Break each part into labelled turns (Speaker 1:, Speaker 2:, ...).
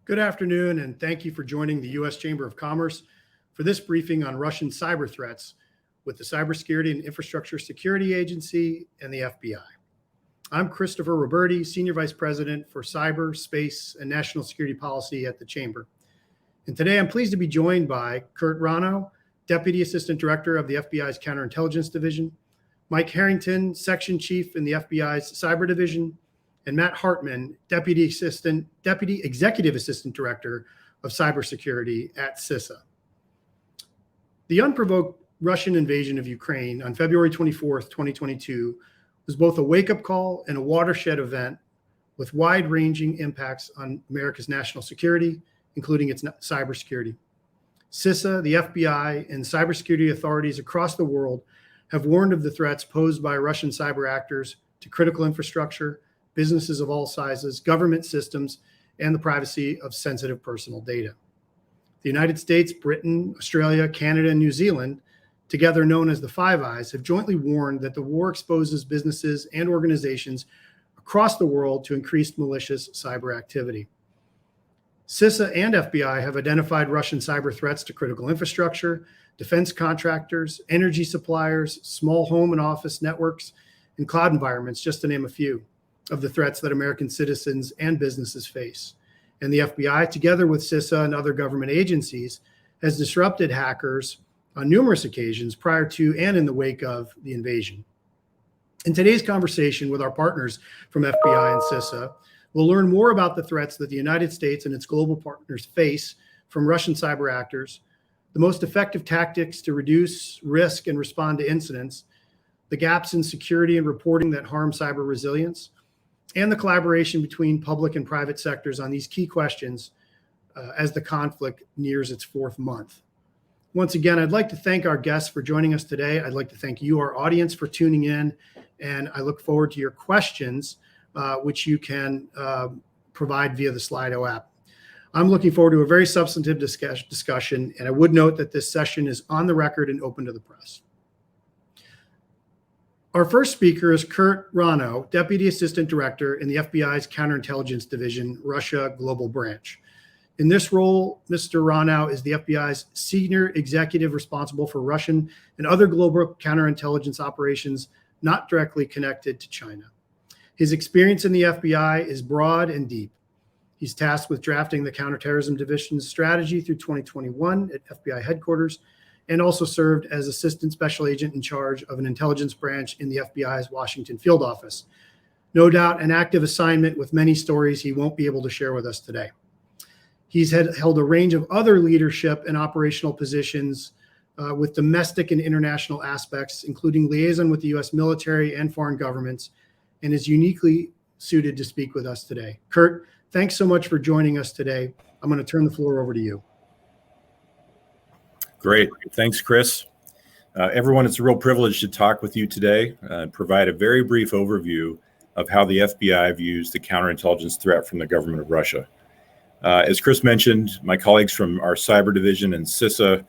Speaker 1: Good afternoon, and thank you for joining the U.S. Chamber of Commerce for this briefing on Russian cyber threats with the Cybersecurity and Infrastructure Security Agency and the FBI. I'm Christopher Roberti, Senior Vice President for Cyber, Space, and National Security Policy at the Chamber. And today I'm pleased to be joined by Kurt Rono, Deputy Assistant Director of the FBI's Counterintelligence Division, Mike Harrington, Section Chief in the FBI's Cyber Division, and Matt Hartman, Deputy Executive Assistant Director of Cybersecurity at Cisa. The unprovoked Russian invasion of Ukraine on February 24th, 2022 was both a wake-up call and a watershed event with wide-ranging impacts on America's national security, including its cybersecurity. Cisa, the FBI, and cybersecurity authorities across the world have warned of the threats posed by Russian cyber actors to critical infrastructure, businesses of all sizes, government systems, and the privacy of sensitive personal data. The United States, Britain, Australia, Canada, and New Zealand, together known as the Five Eyes, have jointly warned that the war exposes businesses and organizations across the world to increased malicious cyber activity. CISA and FBI have identified Russian cyber threats to critical infrastructure, defense contractors, energy suppliers, small home and office networks, and cloud environments, just to name a few of the threats that American citizens and businesses face. And the FBI, together with CISA and other government agencies, has disrupted hackers on numerous occasions prior to and in the wake of the invasion. In today's conversation with our partners from FBI and CISA, we'll learn more about the threats that the United States and its global partners face from Russian cyber actors, the most effective tactics to reduce risk and respond to incidents, the gaps in security and reporting that harm cyber resilience, and the collaboration between public and private sectors on these key questions as the conflict nears its fourth month. Once again, I'd like to thank our guests for joining us today. I'd like to thank you, our audience, for tuning in, and I look forward to your questions, which you can provide via the Slido app. I'm looking forward to a very substantive discussion, and I would note that this session is on the record and open to the press. Our first speaker is Kurt Rono, Deputy Assistant Director in the FBI's Counterintelligence Division, Russia Global Branch. In this role, Mr. Rono is the FBI's senior executive responsible for Russian and other global counterintelligence operations not directly connected to China. His experience in the FBI is broad and deep. He's tasked with drafting the Counterterrorism Division's strategy through 2021 at FBI headquarters, and also served as Assistant Special Agent in charge of an intelligence branch in the FBI's Washington field office. No doubt an active assignment with many stories he won't be able to share with us today. He's held a range of other leadership and operational positions with domestic and international aspects, including liaison with the U.S. military and foreign governments, and is uniquely suited to speak with us today. Kurt, thanks so much for joining us today. I'm going to turn the floor over to you.
Speaker 2: Great. Thanks, Chris. Everyone, it's a real privilege to talk with you today and provide a very brief overview of how the FBI views the counterintelligence threat from the government of Russia. As Chris mentioned, my colleagues from our Cyber Division and CISA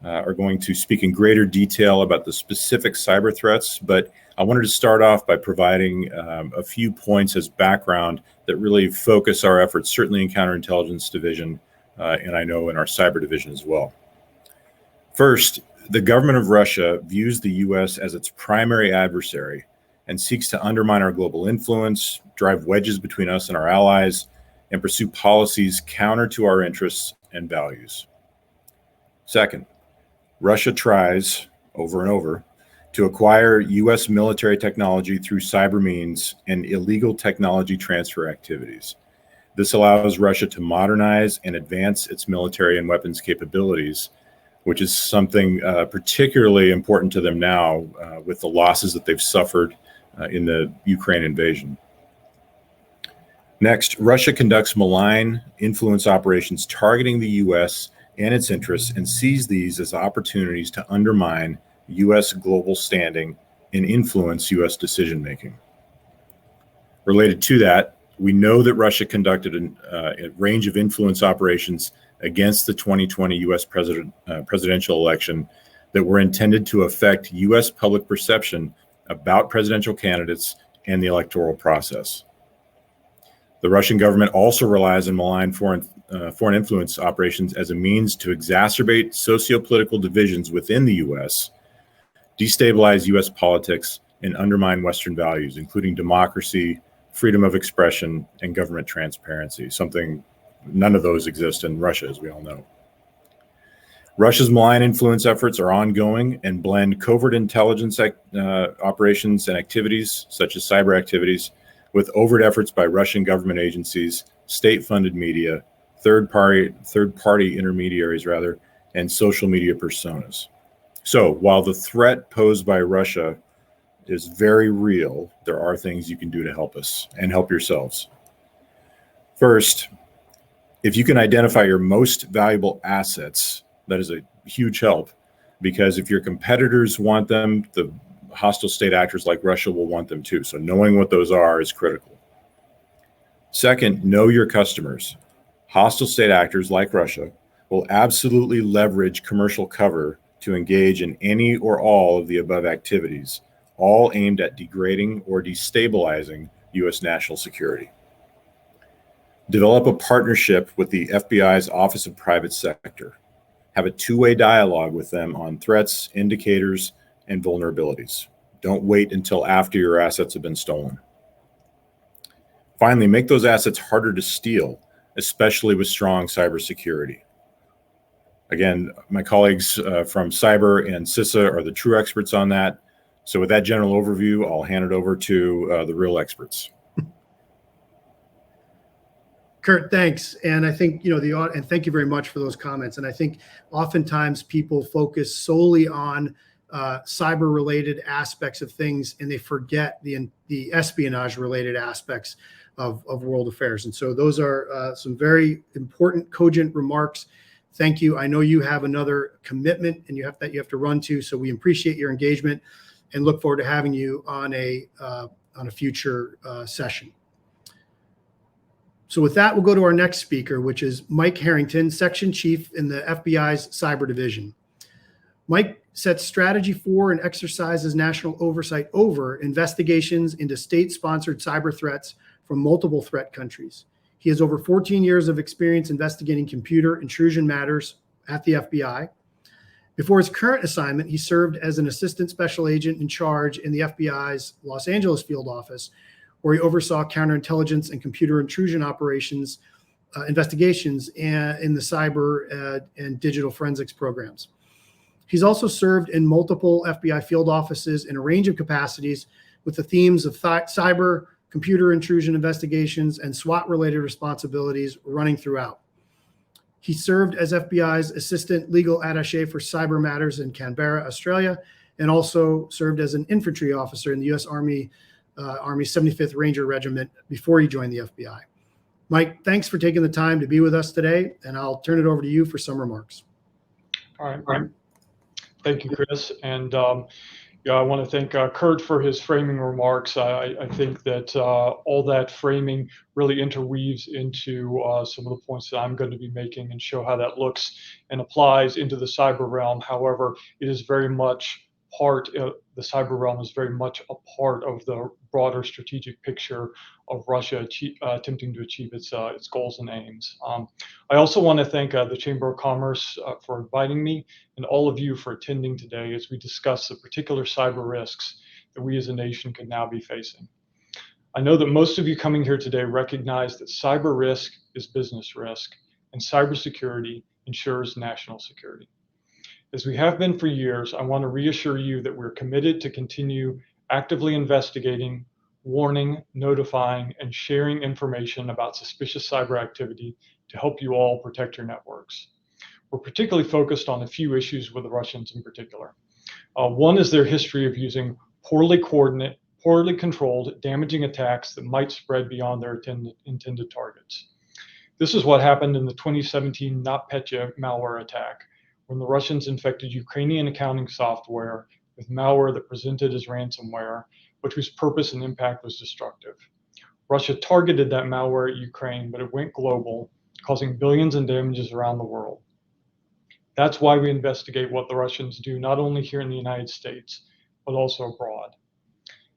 Speaker 2: are going to speak in greater detail about the specific cyber threats, but I wanted to start off by providing a few points as background that really focus our efforts, certainly in Counterintelligence Division, and I know in our Cyber Division as well. First, the government of Russia views the U.S. as its primary adversary and seeks to undermine our global influence, drive wedges between us and our allies, and pursue policies counter to our interests and values. Second, Russia tries, over and over, to acquire U.S. military technology through cyber means and illegal technology transfer activities. This allows Russia to modernize and advance its military and weapons capabilities, which is something particularly important to them now with the losses that they've suffered in the Ukraine invasion. Next, Russia conducts malign influence operations targeting the U.S. and its interests and sees these as opportunities to undermine U.S. global standing and influence U.S. decision-making. Related to that, we know that Russia conducted a range of influence operations against the 2020 U.S. presidential election that were intended to affect U.S. public perception about presidential candidates and the electoral process. The Russian government also relies on malign foreign foreign influence operations as a means to exacerbate sociopolitical divisions within the U.S., destabilize U.S. politics, and undermine Western values, including democracy, freedom of expression, and government transparency, something none of those exist in Russia, as we all know. Russia's malign influence efforts are ongoing and blend covert intelligence operations and activities, such as cyber activities, with overt efforts by Russian government agencies, state-funded media, third-party intermediaries, and social media personas. So while the threat posed by Russia is very real, there are things you can do to help us and help yourselves. First, if you can identify your most valuable assets, that is a huge help, because if your competitors want them, the hostile state actors like Russia will want them too. So knowing what those are is critical. Second, know your customers. Hostile state actors like Russia will absolutely leverage commercial cover to engage in any or all of the above activities, all aimed at degrading or destabilizing U.S. national security. Develop a partnership with the FBI's Office of Private Sector. Have a two-way dialogue with them on threats, indicators, and vulnerabilities. Don't wait until after your assets have been stolen. Finally, make those assets harder to steal, especially with strong cybersecurity. Again, my colleagues from Cyber and Cisa are the true experts on that. So with that general overview, I'll hand it over to the real experts.
Speaker 1: Kurt, thanks. And I think, and thank you very much for those comments. And I think oftentimes people focus solely on cyber-related aspects of things, and they forget the espionage-related aspects of world affairs. And so those are some very important, cogent remarks. Thank you. I know you have another commitment and you have to run to, so we appreciate your engagement and look forward to having you on a future session. So with that, we'll go to our next speaker, which is Mike Harrington, Section Chief in the FBI's Cyber Division. Mike sets strategy for and exercises national oversight over investigations into state-sponsored cyber threats from multiple threat countries. He has over 14 years of experience investigating computer intrusion matters at the FBI. Before his current assignment, he served as an assistant special agent in charge in the FBI's Los Angeles field office, where he oversaw counterintelligence and computer intrusion operations investigations in the cyber and digital forensics programs. He's also served in multiple FBI field offices in a range of capacities with the themes of cyber, computer intrusion investigations, and SWAT-related responsibilities running throughout. He served as FBI's assistant legal attaché for cyber matters in Canberra, Australia, and also served as an infantry officer in the U.S. Army 75th Ranger Regiment before he joined the FBI. Mike, thanks for taking the time to be with us today, and I'll turn it over to you for some remarks.
Speaker 3: All right. Thank you, Chris. And I want to thank Kurt for his framing remarks. I think that all that framing really interweaves into some of the points that I'm going to be making and show how that looks and applies into the cyber realm. However, it is very much the cyber realm is very much a part of the broader strategic picture of Russia attempting to achieve its goals and aims. I also want to thank the Chamber of Commerce for inviting me and all of you for attending today as we discuss the particular cyber risks that we as a nation can now be facing. I know that most of you coming here today recognize that cyber risk is business risk and cybersecurity ensures national security. As we have been for years, I want to reassure you that we're committed to continue actively investigating, warning, notifying, and sharing information about suspicious cyber activity to help you all protect your networks. We're particularly focused on a few issues with the Russians in particular. One is their history of using poorly controlled, damaging attacks that might spread beyond their intended targets. This is what happened in the 2017 NotPetya malware attack, when the Russians infected Ukrainian accounting software with malware that presented as ransomware, but whose purpose and impact was destructive. Russia targeted that malware at Ukraine, but it went global, causing billions in damages around the world. That's why we investigate what the Russians do, not only here in the United States, but also abroad.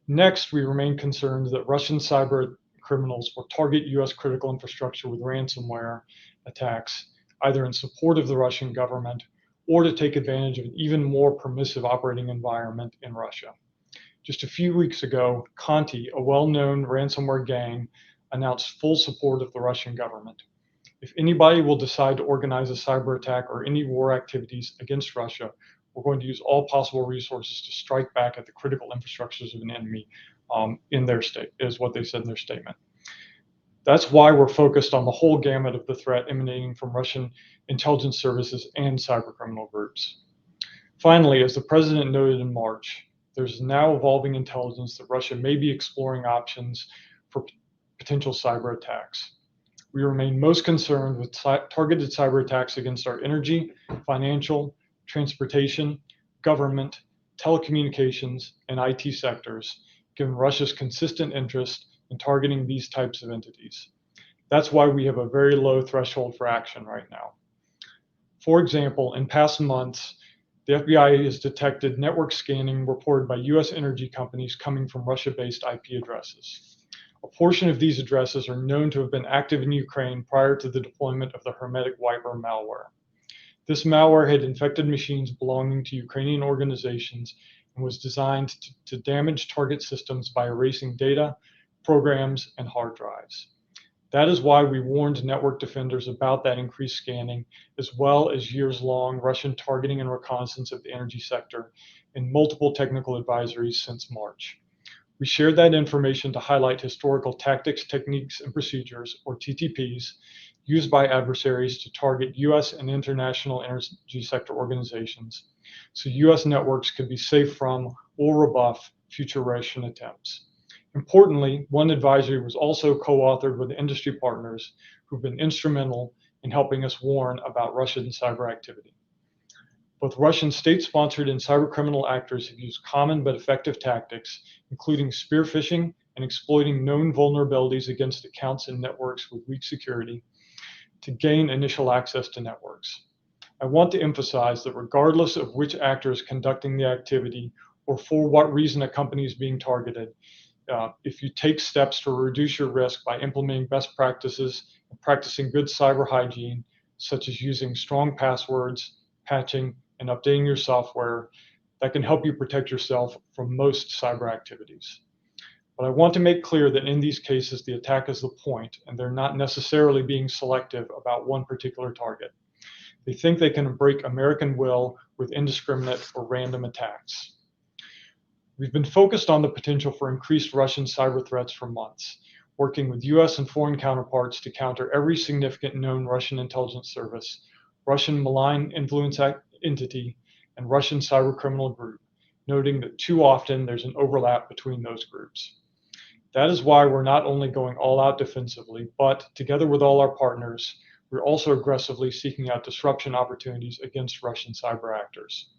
Speaker 3: Next, we remain concerned that Russian cyber criminals will target US critical infrastructure with ransomware attacks, either in support of the Russian government or to take advantage of an even more permissive operating environment in Russia. Just a few weeks ago, Conti, a well-known ransomware gang, announced full support of the Russian government. If anybody will decide to organize a cyber attack or any war activities against Russia, we're going to use all possible resources to strike back at the critical infrastructures of an enemy in their state, is what they said in their statement. That's why we're focused on the whole gamut of the threat emanating from Russian intelligence services and cybercriminal groups. Finally, as the president noted in March, there's now evolving intelligence that Russia may be exploring options for potential cyber attacks. We remain most concerned with targeted cyber attacks against our energy, financial, transportation, government, telecommunications, and IT sectors, given Russia's consistent interest in targeting these types of entities. That's why we have a very low threshold for action right now. For example, in past months, the FBI has detected network scanning reported by US energy companies coming from Russia-based IP addresses. A portion of these addresses are known to have been active in Ukraine prior to the deployment of the Hermetic Wiper malware. This malware had infected machines belonging to Ukrainian organizations and was designed to damage target systems by erasing data, programs, and hard drives. That is why we warned network defenders about that increased scanning, as well as years-long Russian targeting and reconnaissance of the energy sector in multiple technical advisories since March. We shared that information to highlight historical tactics, techniques, and procedures, or TTPs, used by adversaries to target US and international energy sector organizations, so US networks could be safe from or rebuff future Russian attempts. Importantly, one advisory was also co-authored with industry partners who've been instrumental in helping us warn about Russian cyber activity. Both Russian state-sponsored and cybercriminal actors have used common but effective tactics, including spear phishing and exploiting known vulnerabilities against accounts and networks with weak security to gain initial access to networks. I want to emphasize that regardless of which actor is conducting the activity or for what reason a company is being targeted, if you take steps to reduce your risk by implementing best practices and practicing good cyber hygiene, such as using strong passwords, patching, and updating your software, that can help you protect yourself from most cyber activities. But I want to make clear that in these cases, the attack is the point, and they're not necessarily being selective about one particular target. They think they can break American will with indiscriminate or random attacks. We've been focused on the potential for increased Russian cyber threats for months, working with US and foreign counterparts to counter every significant known Russian intelligence service, Russian malign influence entity, and Russian cybercriminal group, noting that too often there's an overlap between those groups. That is why we're not only going all out defensively, but together with all our partners, we're also aggressively seeking out disruption opportunities against Russian cyber actors.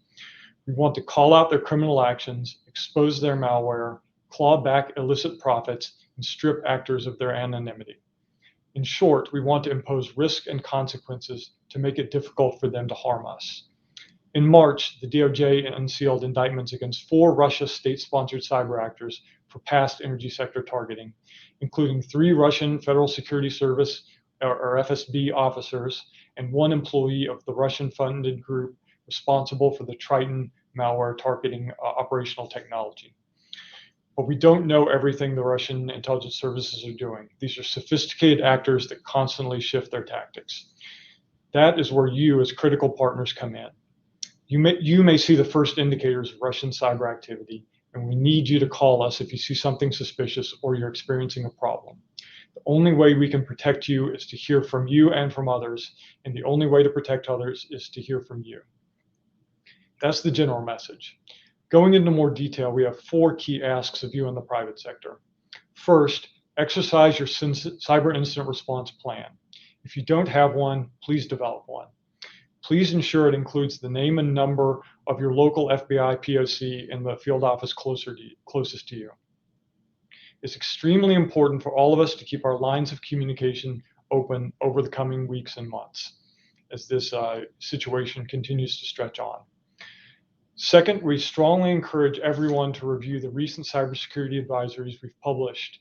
Speaker 3: We want to call out their criminal actions, expose their malware, claw back illicit profits, and strip actors of their anonymity. In short, we want to impose risk and consequences to make it difficult for them to harm us. In March, the DOJ unsealed indictments against 4 Russia state-sponsored cyber actors for past energy sector targeting, including 3 Russian Federal Security Service or FSB officers and 1 employee of the Russian-funded group responsible for the Triton malware targeting operational technology. But we don't know everything the Russian intelligence services are doing. These are sophisticated actors that constantly shift their tactics. That is where you as critical partners come in. You may see the first indicators of Russian cyber activity, and we need you to call us if you see something suspicious or you're experiencing a problem. The only way we can protect you is to hear from you and from others, and the only way to protect others is to hear from you. That's the general message. Going into more detail, we have 4 key asks of you in the private sector. First, exercise your cyber incident response plan. If you don't have one, please develop one. Please ensure it includes the name and number of your local FBI POC in the field office closest to you. It's extremely important for all of us to keep our lines of communication open over the coming weeks and months as this situation continues to stretch on. Second, we strongly encourage everyone to review the recent cybersecurity advisories we've published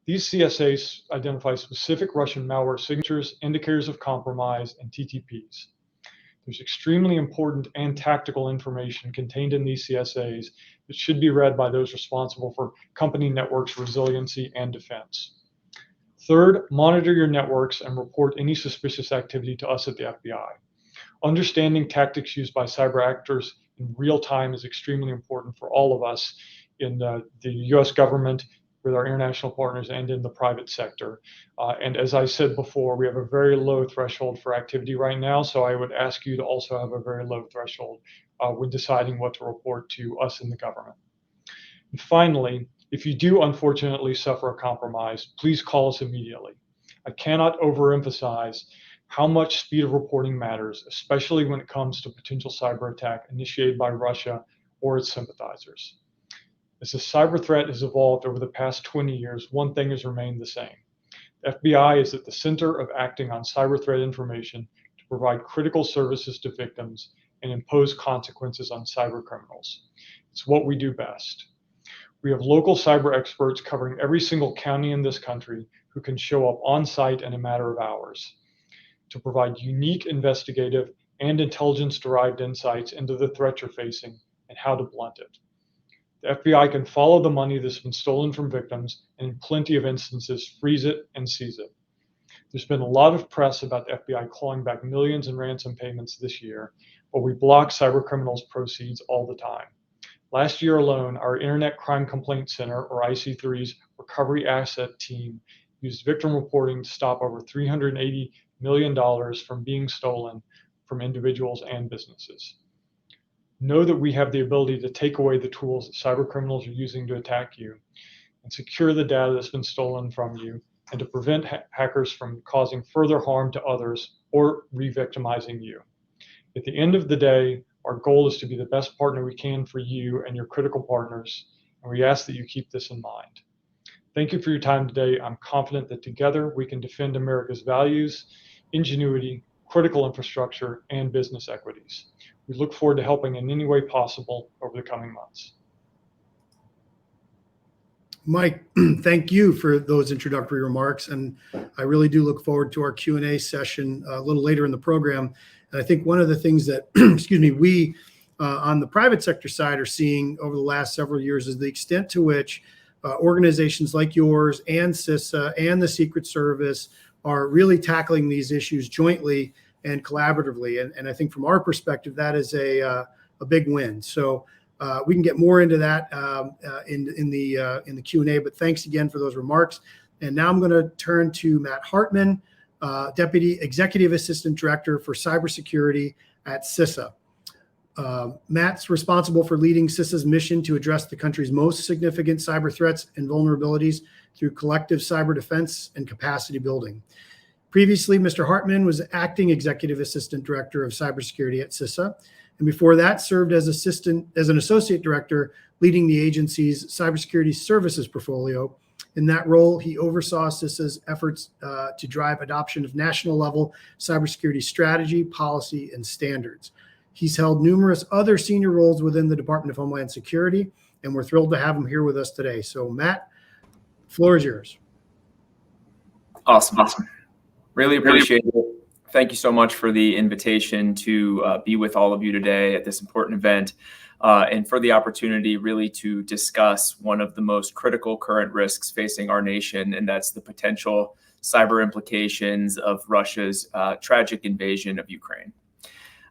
Speaker 3: These CSAs identify specific Russian malware signatures, indicators of compromise, and TTPs. There's extremely important and tactical information contained in these CSAs that should be read by those responsible for company networks' resiliency and defense. Third, monitor your networks and report any suspicious activity to us at the FBI. Understanding tactics used by cyber actors in real time is extremely important for all of us in the US government, with our international partners, and in the private sector. And as I said before, we have a very low threshold for activity right now, so I would ask you to also have a very low threshold when deciding what to report to us in the government. And finally, if you do unfortunately suffer a compromise, please call us immediately. I cannot overemphasize how much speed of reporting matters, especially when it comes to potential cyber attack initiated by Russia or its sympathizers. As the cyber threat has evolved over the past 20 years, one thing has remained the same. The FBI is at the center of acting on cyber threat information to provide critical services to victims and impose consequences on cyber criminals. It's what we do best. We have local cyber experts covering every single county in this country who can show up on site in a matter of hours to provide unique investigative and intelligence-derived insights into the threat you're facing and how to blunt it. The FBI can follow the money that's been stolen from victims and in plenty of instances freeze it and seize it. There's been a lot of press about the FBI clawing back millions in ransom payments this year, but we block cyber criminals' proceeds all the time. Last year alone, our Internet Crime Complaint Center, or IC3's recovery asset team, used victim reporting to stop over $380 million from being stolen from individuals and businesses. Know that we have the ability to take away the tools that cyber criminals are using to attack you and secure the data that's been stolen from you, and to prevent hackers from causing further harm to others or re-victimizing you. At the end of the day, our goal is to be the best partner we can for you and your critical partners, and we ask that you keep this in mind. Thank you for your time today. I'm confident that together we can defend America's values, ingenuity, critical infrastructure, and business equities. We look forward to helping in any way possible over the coming months.
Speaker 1: Mike, thank you for those introductory remarks, and I really do look forward to our Q&A session a little later in the program. And I think one of the things that, we on the private sector side are seeing over the last several years is the extent to which organizations like yours and CISA and the Secret Service are really tackling these issues jointly and collaboratively. And I think from our perspective, that is a big win. So we can get more into that in the Q&A, but thanks again for those remarks. And now I'm going to turn to Matt Hartman, Deputy Executive Assistant Director for Cybersecurity at CISA. Matt's responsible for leading CISA's mission to address the country's most significant cyber threats and vulnerabilities through collective cyber defense and capacity building. Previously, Mr. Hartman was Acting Executive Assistant Director of Cybersecurity at CISA, and before that served as an Associate Director leading the agency's cybersecurity services portfolio. In that role, he oversaw CISA's efforts to drive adoption of national-level cybersecurity strategy, policy, and standards. He's held numerous other senior roles within the Department of Homeland Security, and we're thrilled to have him here with us today. So, Matt, the floor is yours.
Speaker 4: Awesome. Really appreciate it. Thank you so much for the invitation to be with all of you today at this important event, and for the opportunity really to discuss one of the most critical current risks facing our nation, and that's the potential cyber implications of Russia's tragic invasion of Ukraine.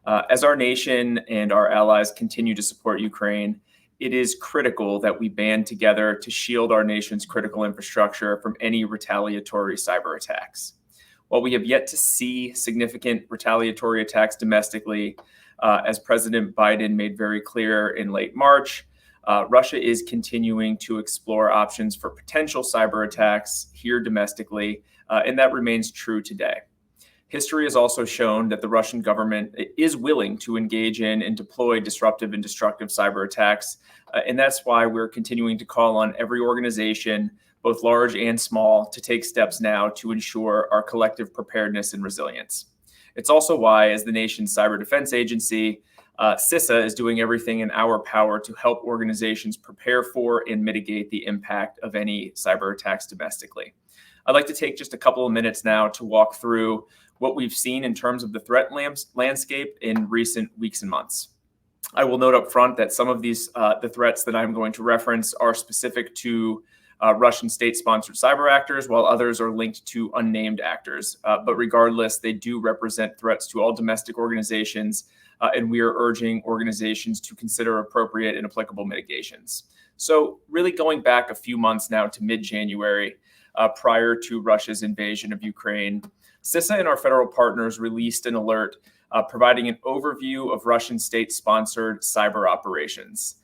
Speaker 4: As our nation and our allies continue to support Ukraine, it is critical that we band together to shield our nation's critical infrastructure from any retaliatory cyber attacks. While we have yet to see significant retaliatory attacks domestically, as President Biden made very clear in late March, Russia is continuing to explore options for potential cyber attacks here domestically, and that remains true today. History has also shown that the Russian government is willing to engage in and deploy disruptive and destructive cyber attacks, and that's why we're continuing to call on every organization, both large and small, to take steps now to ensure our collective preparedness and resilience. It's also why, as the nation's cyber defense agency, Cisa is doing everything in our power to help organizations prepare for and mitigate the impact of any cyber attacks domestically. I'd like to take just a couple of minutes now to walk through what we've seen in terms of the threat landscape in recent weeks and months. I will note up front that some of these, the threats that I'm going to reference are specific to Russian state-sponsored cyber actors, while others are linked to unnamed actors. But regardless, they do represent threats to all domestic organizations, and we are urging organizations to consider appropriate and applicable mitigations. So really going back a few months now to mid-January, prior to Russia's invasion of Ukraine, Cisa and our federal partners released an alert providing an overview of Russian state-sponsored cyber operations.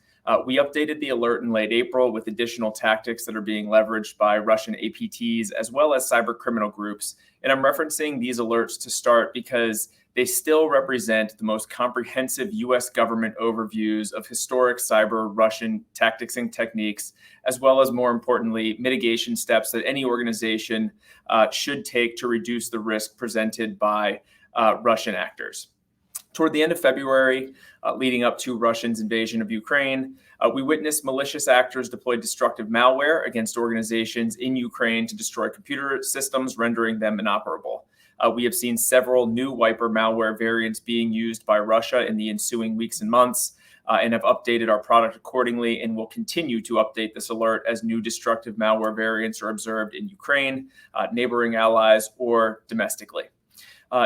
Speaker 4: We updated the alert in late April with additional tactics that are being leveraged by Russian APTs as well as cyber criminal groups. And I'm referencing these alerts to start because they still represent the most comprehensive U.S. government overviews of historic cyber Russian tactics and techniques, as well as, more importantly, mitigation steps that any organization should take to reduce the risk presented by Russian actors. Toward the end of February, leading up to Russia's invasion of Ukraine, we witnessed malicious actors deploy destructive malware against organizations in Ukraine to destroy computer systems, rendering them inoperable. We have seen several new wiper malware variants being used by Russia in the ensuing weeks and months, and have updated our product accordingly, and will continue to update this alert as new destructive malware variants are observed in Ukraine, neighboring allies, or domestically.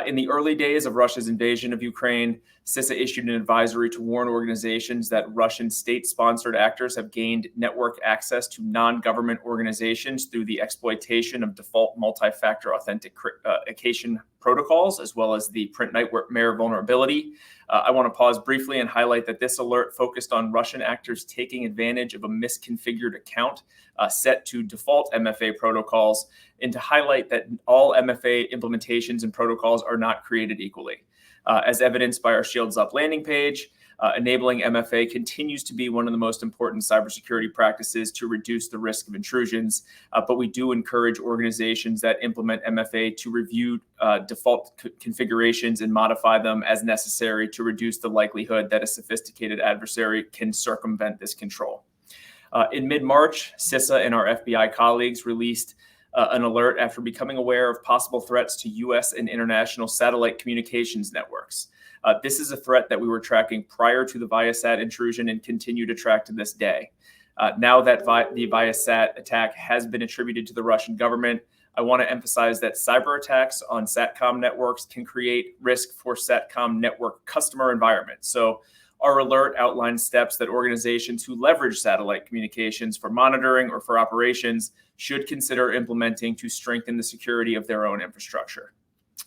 Speaker 4: In the early days of Russia's invasion of Ukraine, Cisa issued an advisory to warn organizations that Russian state-sponsored actors have gained network access to non-government organizations through the exploitation of default multi-factor authentication protocols, as well as the print nightmare vulnerability. I want to pause briefly and highlight that this alert focused on Russian actors taking advantage of a misconfigured account set to default MFA protocols, and to highlight that all MFA implementations and protocols are not created equally. As evidenced by our Shields Up landing page, enabling MFA continues to be one of the most important cybersecurity practices to reduce the risk of intrusions, but we do encourage organizations that implement MFA to review default configurations and modify them as necessary to reduce the likelihood that a sophisticated adversary can circumvent this control. In mid-March, Cisa and our FBI colleagues released an alert after becoming aware of possible threats to U.S. and international satellite communications networks. This is a threat that we were tracking prior to the Viasat intrusion and continue to track to this day. Now that the Viasat attack has been attributed to the Russian government, I want to emphasize that cyber attacks on SATCOM networks can create risk for SATCOM network customer environments. So our alert outlines steps that organizations who leverage satellite communications for monitoring or for operations should consider implementing to strengthen the security of their own infrastructure.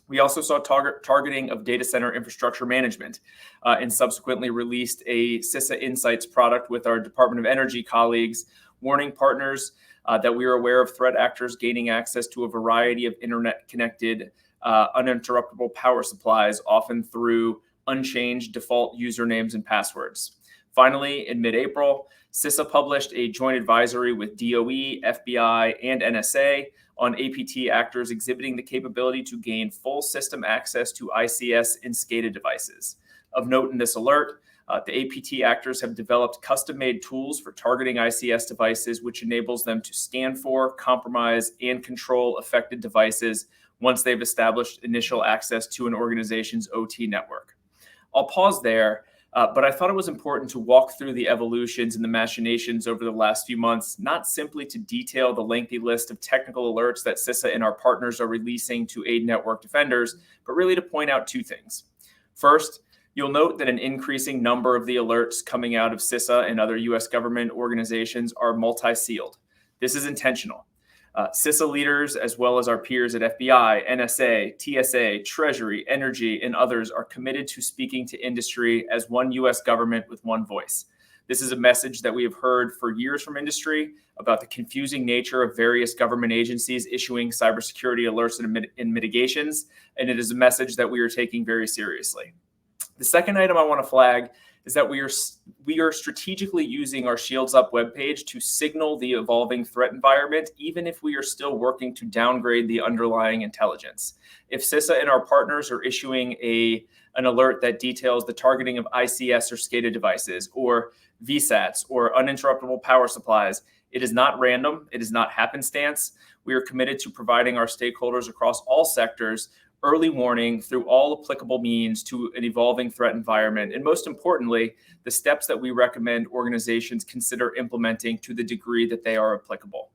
Speaker 4: We also saw targeting of data center infrastructure management and subsequently released a Cisa Insights product with our Department of Energy colleagues, warning partners that we are aware of threat actors gaining access to a variety of internet-connected, uninterruptible power supplies, often through unchanged default usernames and passwords. Finally, in mid-April, Cisa published a joint advisory with DOE, FBI, and NSA on APT actors exhibiting the capability to gain full system access to ICS and SCADA devices. Of note in this alert, the APT actors have developed custom-made tools for targeting ICS devices, which enables them to scan for, compromise, and control affected devices once they've established initial access to an organization's OT network. I'll pause there, but I thought it was important to walk through the evolutions and the machinations over the last few months, not simply to detail the lengthy list of technical alerts that Cisa and our partners are releasing to aid network defenders, but really to point out two things. First, you'll note that an increasing number of the alerts coming out of Cisa and other U.S. government organizations are multi-sealed. This is intentional. Cisa leaders, as well as our peers at FBI, NSA, TSA, Treasury, Energy, and others are committed to speaking to industry as one U.S. government with one voice. This is a message that we have heard for years from industry about the confusing nature of various government agencies issuing cybersecurity alerts and mitigations, and it is a message that we are taking very seriously. The second item I want to flag is that we are strategically using our Shields Up webpage to signal the evolving threat environment, even if we are still working to downgrade the underlying intelligence. If CISA and our partners are issuing an alert that details the targeting of ICS or SCADA devices, or VSATs, or uninterruptible power supplies, it is not random. It is not happenstance. We are committed to providing our stakeholders across all sectors early warning through all applicable means to an evolving threat environment. And most importantly, the steps that we recommend organizations consider implementing to the degree that they are applicable.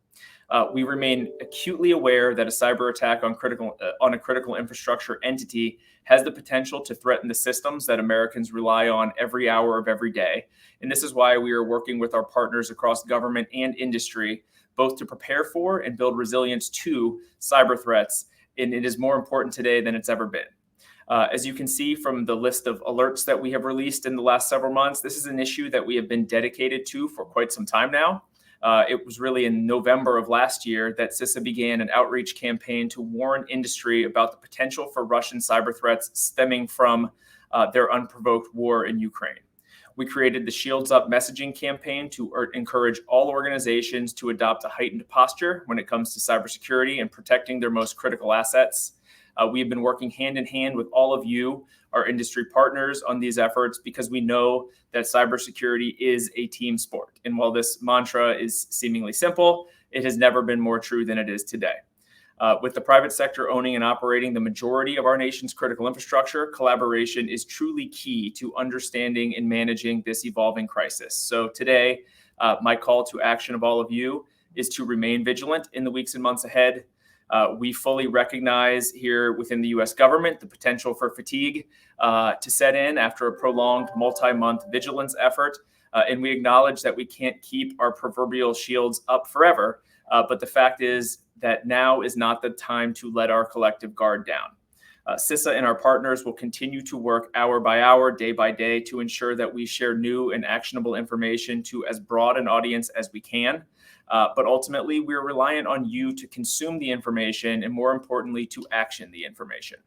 Speaker 4: We remain acutely aware that a cyber attack on a critical infrastructure entity has the potential to threaten the systems that Americans rely on every hour of every day. And this is why we are working with our partners across government and industry, both to prepare for and build resilience to cyber threats. And it is more important today than it's ever been. As you can see from the list of alerts that we have released in the last several months, this is an issue that we have been dedicated to for quite some time now. It was really in November of last year that CISA began an outreach campaign to warn industry about the potential for Russian cyber threats stemming from their unprovoked war in Ukraine. We created the Shields Up messaging campaign to encourage all organizations to adopt a heightened posture when it comes to cybersecurity and protecting their most critical assets. We have been working hand in hand with all of you, our industry partners, on these efforts because we know that cybersecurity is a team sport. And while this mantra is seemingly simple, it has never been more true than it is today. With the private sector owning and operating the majority of our nation's critical infrastructure, collaboration is truly key to understanding and managing this evolving crisis. So today, my call to action of all of you is to remain vigilant in the weeks and months ahead. We fully recognize here within the U.S. government the potential for fatigue to set in after a prolonged multi-month vigilance effort. And we acknowledge that we can't keep our proverbial shields up forever. But the fact is that now is not the time to let our collective guard down. CISA and our partners will continue to work hour by hour, day by day, to ensure that we share new and actionable information to as broad an audience as we can. But ultimately, we're reliant on you to consume the information and, more importantly, to action the information.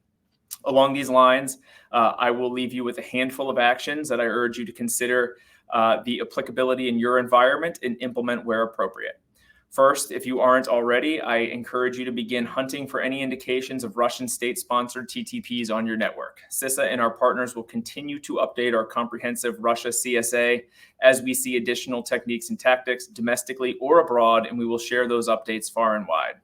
Speaker 4: Along these lines, I will leave you with a handful of actions that I urge you to consider the applicability in your environment and implement where appropriate. First, if you aren't already, I encourage you to begin hunting for any indications of Russian state-sponsored TTPs on your network. CISA and our partners will continue to update our comprehensive Russia CSA as we see additional techniques and tactics domestically or abroad, and we will share those updates far and wide.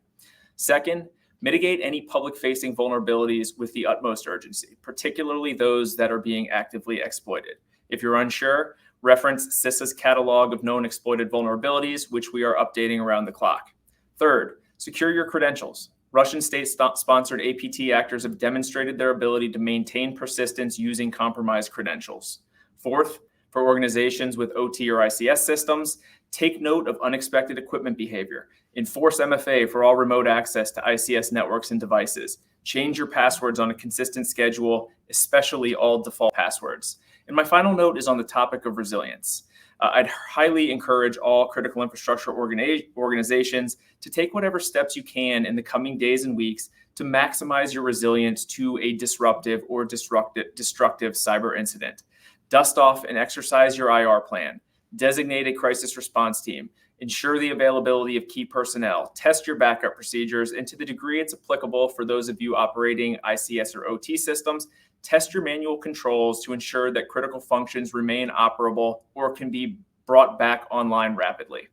Speaker 4: Second, mitigate any public-facing vulnerabilities with the utmost urgency, particularly those that are being actively exploited. If you're unsure, reference CISA's catalog of known exploited vulnerabilities, which we are updating around the clock. Third, secure your credentials. Russian state-sponsored APT actors have demonstrated their ability to maintain persistence using compromised credentials. Fourth, for organizations with OT or ICS systems, take note of unexpected equipment behavior. Enforce MFA for all remote access to ICS networks and devices. Change your passwords on a consistent schedule, especially all default passwords. And my final note is on the topic of resilience. I'd highly encourage all critical infrastructure organizations to take whatever steps you can in the coming days and weeks to maximize your resilience to a disruptive or destructive cyber incident. Dust off and exercise your IR plan. Designate a crisis response team. Ensure the availability of key personnel. Test your backup procedures, and to the degree it's applicable for those of you operating ICS or OT systems, test your manual controls to ensure that critical functions remain operable or can be brought back online rapidly.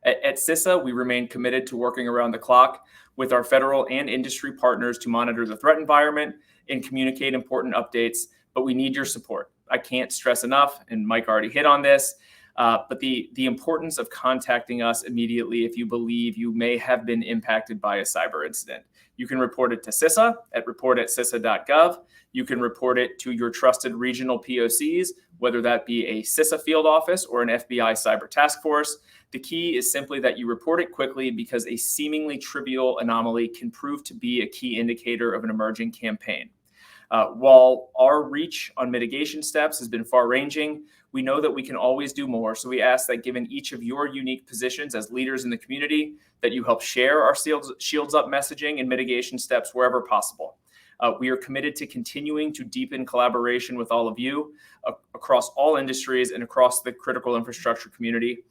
Speaker 4: At CISA, we remain committed to working around the clock with our federal and industry partners to monitor the threat environment and communicate important updates, but we need your support. I can't stress enough, and Mike already hit on this, but the importance of contacting us immediately if you believe you may have been impacted by a cyber incident. You can report it to CISA at report@cisa.gov. You can report it to your trusted regional POCs, whether that be a CISA field office or an FBI cyber task force. The key is simply that you report it quickly because a seemingly trivial anomaly can prove to be a key indicator of an emerging campaign. While our reach on mitigation steps has been far-ranging, we know that we can always do more. So we ask that given each of your unique positions as leaders in the community, that you help share our Shields Up messaging and mitigation steps wherever possible. We are committed to continuing to deepen collaboration with all of you across all industries and across the critical infrastructure community.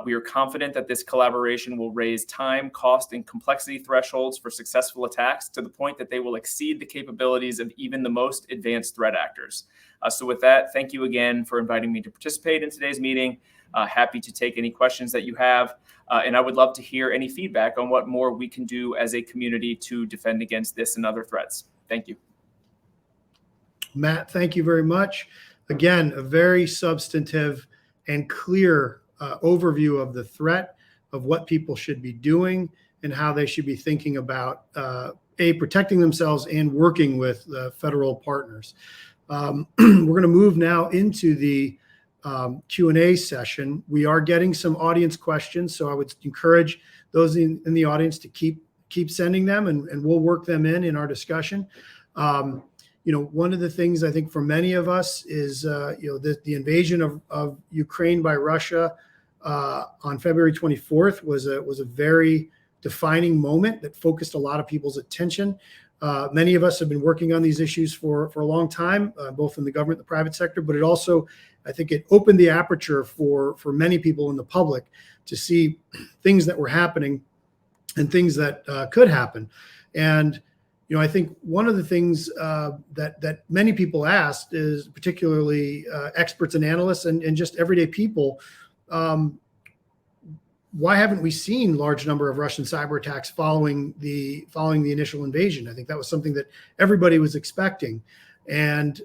Speaker 4: We are confident that this collaboration will raise time, cost, and complexity thresholds for successful attacks to the point that they will exceed the capabilities of even the most advanced threat actors. So with that, thank you again for inviting me to participate in today's meeting. Happy to take any questions that you have. And I would love to hear any feedback on what more we can do as a community to defend against this and other threats. Thank you.
Speaker 1: Matt, thank you very much. Again, a very substantive and clear overview of the threat, of what people should be doing, and how they should be thinking about protecting themselves and working with federal partners. We're going to move now into the Q&A session. We are getting some audience questions, so I would encourage those in the audience to keep sending them, and we'll work them in our discussion. One of the things I think for many of us is the invasion of Ukraine by Russia on February 24th was a very defining moment that focused a lot of people's attention. Many of us have been working on these issues for a long time, both in the government and the private sector, but it also, I think it opened the aperture for many people in the public to see things that were happening and things that could happen. And, I think one of the things that many people asked is, particularly experts and analysts and just everyday people, why haven't we seen large number of Russian cyber attacks following the initial invasion? I think that was something that everybody was expecting. And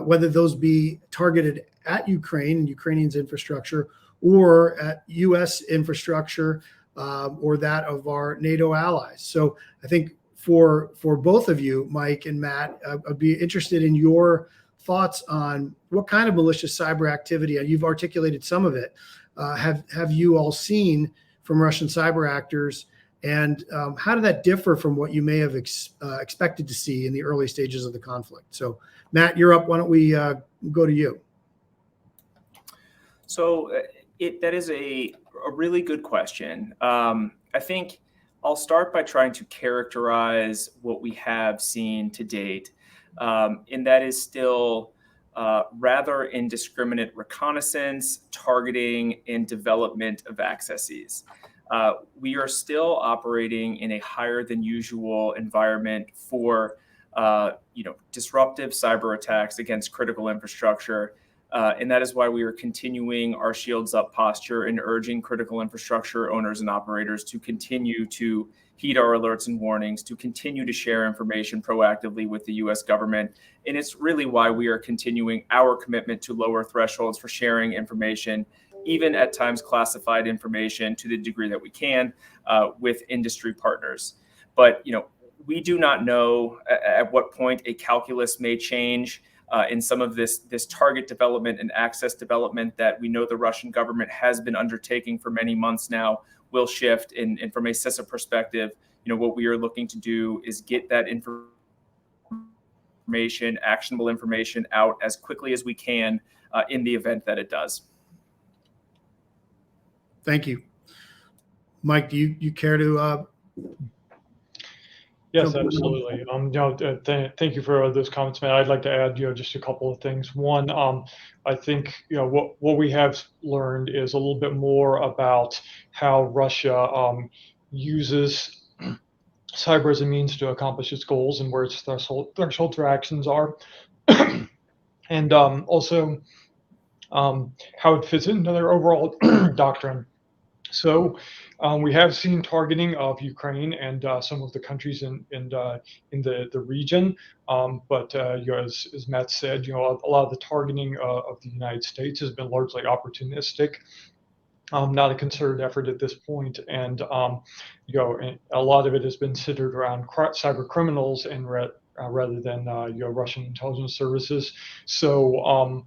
Speaker 1: whether those be targeted at Ukraine and Ukrainians' infrastructure, or at U.S. infrastructure, or that of our NATO allies. So I think for both of you, Mike and Matt, I'd be interested in your thoughts on what kind of malicious cyber activity, you've articulated some of it, have you all seen from Russian cyber actors, and how did that differ from what you may have expected to see in the early stages of the conflict? So Matt, you're up. Why don't we go to you?
Speaker 4: So that is a really good question. I think I'll start by trying to characterize what we have seen to date. And that is still rather indiscriminate reconnaissance, targeting, and development of accesses. We are still operating in a higher than usual environment for disruptive cyber attacks against critical infrastructure. And that is why we are continuing our shields up posture and urging critical infrastructure owners and operators to continue to heed our alerts and warnings, to continue to share information proactively with the U.S. government. And it's really why we are continuing our commitment to lower thresholds for sharing information, even at times classified information, to the degree that we can with industry partners. But we do not know at what point a calculus may change in some of this target development and access development that we know the Russian government has been undertaking for many months now will shift. And from a CISA perspective, what we are looking to do is get that information, actionable information, out as quickly as we can in the event that it does.
Speaker 1: Thank you. Mike, do you care to?
Speaker 3: Yes, absolutely. Thank you for those comments, Matt. I'd like to add, just a couple of things. One, I think, what we have learned is a little bit more about how Russia uses cyber as a means to accomplish its goals and where its threshold for actions are, and also how it fits into their overall doctrine. So we have seen targeting of Ukraine and some of the countries in the region, but as Matt said, a lot of the targeting of the United States has been largely opportunistic, not a concerted effort at this point, and a lot of it has been centered around cyber criminals and rather than Russian intelligence services. So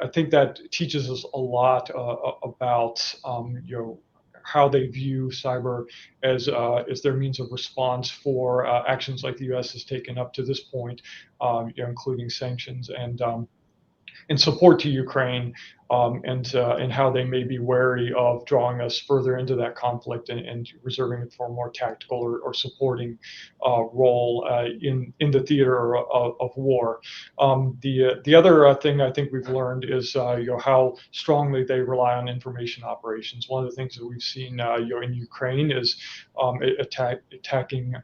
Speaker 3: I think that teaches us a lot about how they view cyber as their means of response for actions like the U.S. has taken up to this point, including sanctions and support to Ukraine and how they may be wary of drawing us further into that conflict and reserving it for a more tactical or supporting role in the theater of war. The other thing I think we've learned is how strongly they rely on information operations. One of the things that we've seen in Ukraine is attacking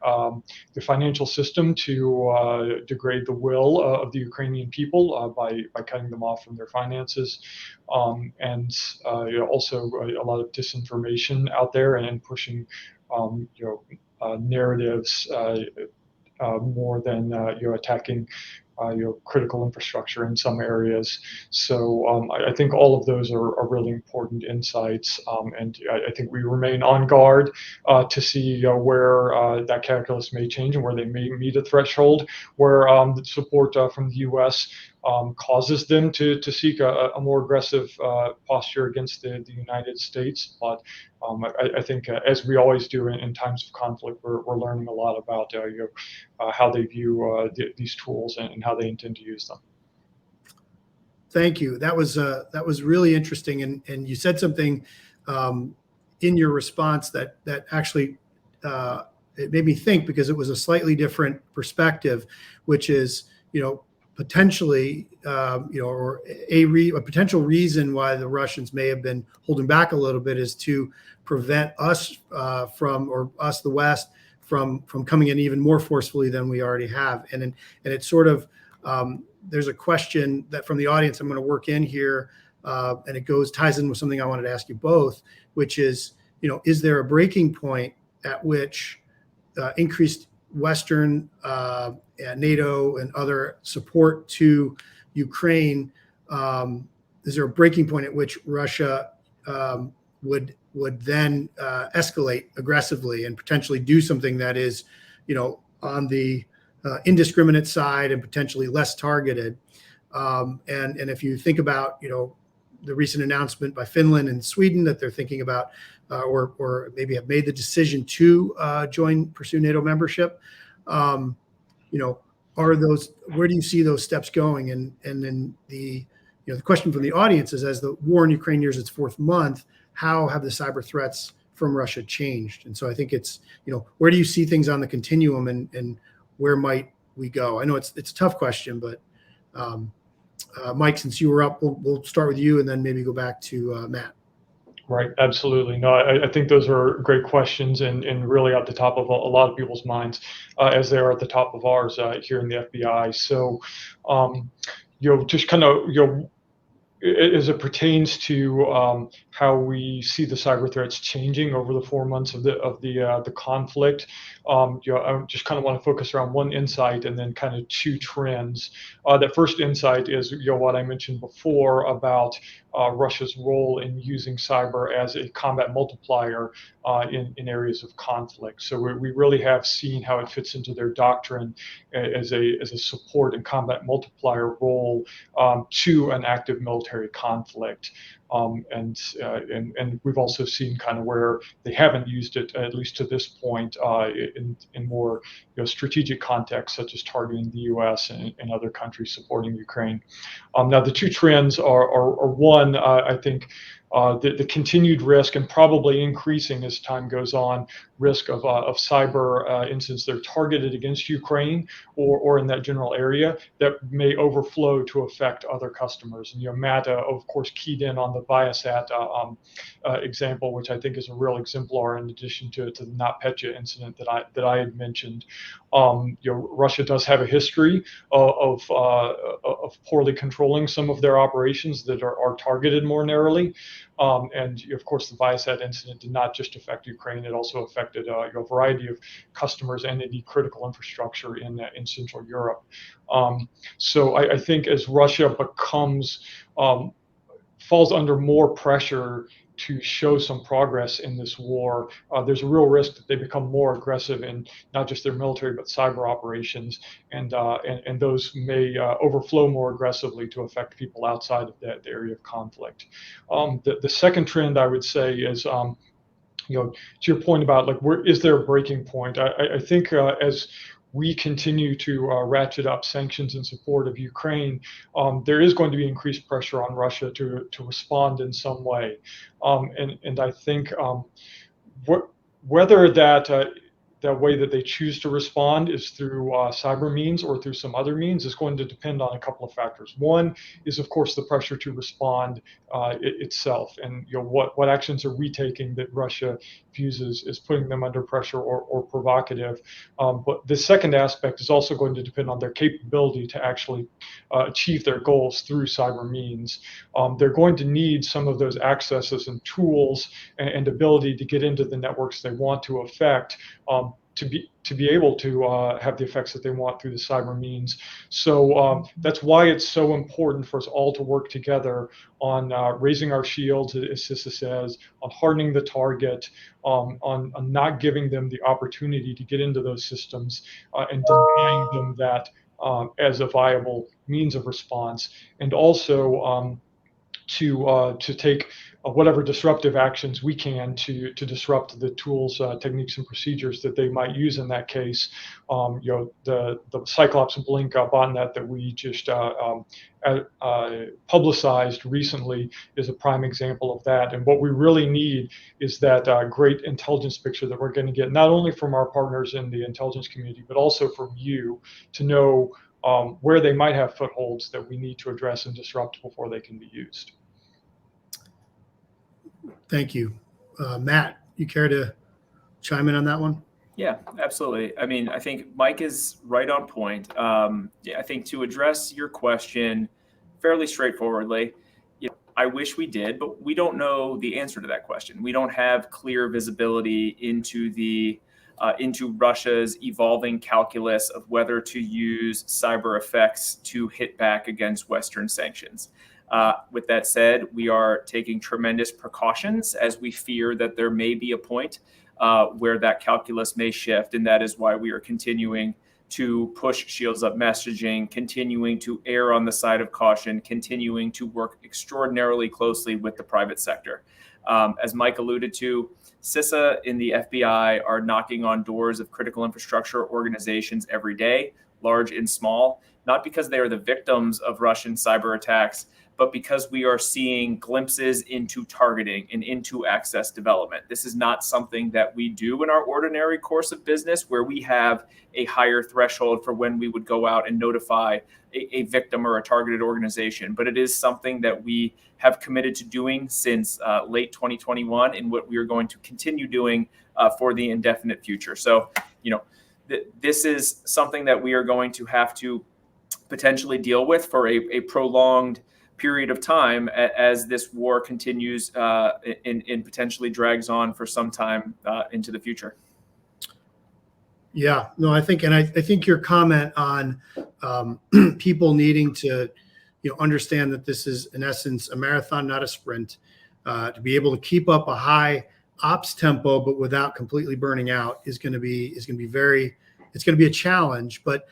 Speaker 3: the financial system to degrade the will of the Ukrainian people by cutting them off from their finances, and also a lot of disinformation out there and pushing narratives more than attacking critical infrastructure in some areas. So I think all of those are really important insights, and I think we remain on guard to see where that calculus may change and where they may meet a threshold where the support from the U.S. Causes them to seek a more aggressive posture against the United States. But I think, as we always do in times of conflict, we're learning a lot about how they view these tools and how they intend to use them.
Speaker 1: Thank you. That was really interesting, and you said something in your response that actually it made me think, because it was a slightly different perspective, which is potentially or a potential reason why the Russians may have been holding back a little bit is to prevent us the West from coming in even more forcefully than we already have. And it's sort of there's a question that from the audience I'm going to work in here, and it ties in with something I wanted to ask you both, which is is there a breaking point at which increased Western NATO and other support to Ukraine, is there a breaking point at which Russia would then escalate aggressively and potentially do something that is, on the indiscriminate side and potentially less targeted? And if you think about, the recent announcement by Finland and Sweden that they're thinking about, or maybe have made the decision to pursue NATO membership, where do you see those steps going? And then the question from the audience is, as the war in Ukraine nears its fourth month, how have the cyber threats from Russia changed? And so I think it's, where do you see things on the continuum, and where might we go? I know it's a tough question, but Mike, since you were up, we'll start with you and then maybe go back to Matt.
Speaker 3: Right, absolutely. No, I think those are great questions and really at the top of a lot of people's minds, as they are at the top of ours here in the FBI. So, just kind of, as it pertains to how we see the cyber threats changing over the 4 months of the conflict, I just kind of want to focus around one insight and then kind of two trends. That first insight is what I mentioned before about Russia's role in using cyber as a combat multiplier in areas of conflict. So we really have seen how it fits into their doctrine as a support and combat multiplier role to an active military conflict. And we've also seen kind of where they haven't used it, at least to this point, in more strategic contexts, such as targeting the U.S. and other countries supporting Ukraine. Now, the two trends are one, I think, the continued risk, and probably increasing as time goes on, risk of cyber incidents that are targeted against Ukraine or in that general area that may overflow to affect other customers. And Matt, of course, keyed in on the Viasat example, which I think is a real exemplar in addition to the NotPetya incident that I had mentioned. Russia does have a history of poorly controlling some of their operations that are targeted more narrowly. And of course, the Viasat incident did not just affect Ukraine; it also affected a variety of customers and indeed critical infrastructure in Central Europe. So I think as Russia falls under more pressure to show some progress in this war, there's a real risk that they become more aggressive in not just their military but cyber operations, and those may overflow more aggressively to affect people outside of the area of conflict. The second trend I would say is, to your point about where is there a breaking point? I think as we continue to ratchet up sanctions in support of Ukraine, there is going to be increased pressure on Russia to respond in some way. And I think whether that way that they choose to respond is through cyber means or through some other means is going to depend on a couple of factors. One is, of course, the pressure to respond itself, and what actions are we taking that Russia views as putting them under pressure or provocative. But the second aspect is also going to depend on their capability to actually achieve their goals through cyber means. They're going to need some of those accesses and tools and ability to get into the networks they want to affect, to be able to have the effects that they want through the cyber means. So that's why it's so important for us all to work together on raising our shields, as Cisa says, on hardening the target, on not giving them the opportunity to get into those systems, and denying them that as a viable means of response, and also to take whatever disruptive actions we can to disrupt the tools, techniques, and procedures that they might use in that case. The Cyclops and Blink botnet that we just publicized recently is a prime example of that. And what we really need is that great intelligence picture that we're going to get, not only from our partners in the intelligence community, but also from you, to know where they might have footholds that we need to address and disrupt before they can be used.
Speaker 1: Thank you. Matt, you care to chime in on that one?
Speaker 4: Yeah, absolutely. I mean, I think Mike is right on point. I think to address your question fairly straightforwardly, I wish we did, but we don't know the answer to that question. We don't have clear visibility into Russia's evolving calculus of whether to use cyber effects to hit back against Western sanctions. With that said, we are taking tremendous precautions as we fear that there may be a point where that calculus may shift, and that is why we are continuing to push shields up messaging, continuing to err on the side of caution, continuing to work extraordinarily closely with the private sector. As Mike alluded to, Cisa in the FBI are knocking on doors of critical infrastructure organizations every day, large and small, not because they are the victims of Russian cyber attacks, but because we are seeing glimpses into targeting and into access development. This is not something that we do in our ordinary course of business, where we have a higher threshold for when we would go out and notify a victim or a targeted organization. But it is something that we have committed to doing since late 2021, and what we are going to continue doing for the indefinite future. So, this is something that we are going to have to potentially deal with for a prolonged period of time as this war continues and potentially drags on for some time into the future.
Speaker 1: Yeah, no, I think your comment on people needing to, understand that this is in essence a marathon, not a sprint, to be able to keep up a high ops tempo, but without completely burning out is going to be a challenge. But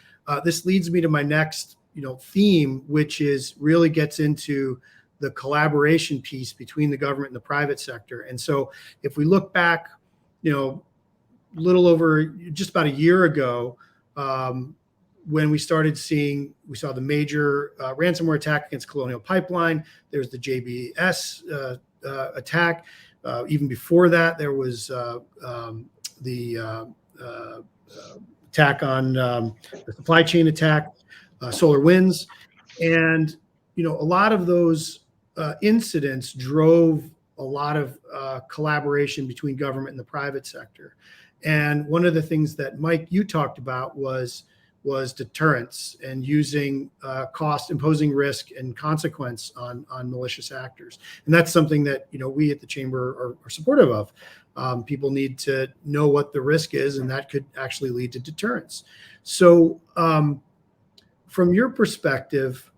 Speaker 1: this leads me to my next theme, which really gets into the collaboration piece between the government and the private sector. And so if we look back, little over just about a year ago, when we saw the major ransomware attack against Colonial Pipeline, there was the JBS attack. Even before that, there was the attack on the supply chain attack, SolarWinds. And, a lot of those incidents drove a lot of collaboration between government and the private sector. And one of the things that, Mike, you talked about was deterrence and using cost, imposing risk and consequence on malicious actors. And that's something that, we at the Chamber are supportive of. People need to know what the risk is, and that could actually lead to deterrence. So from your perspective,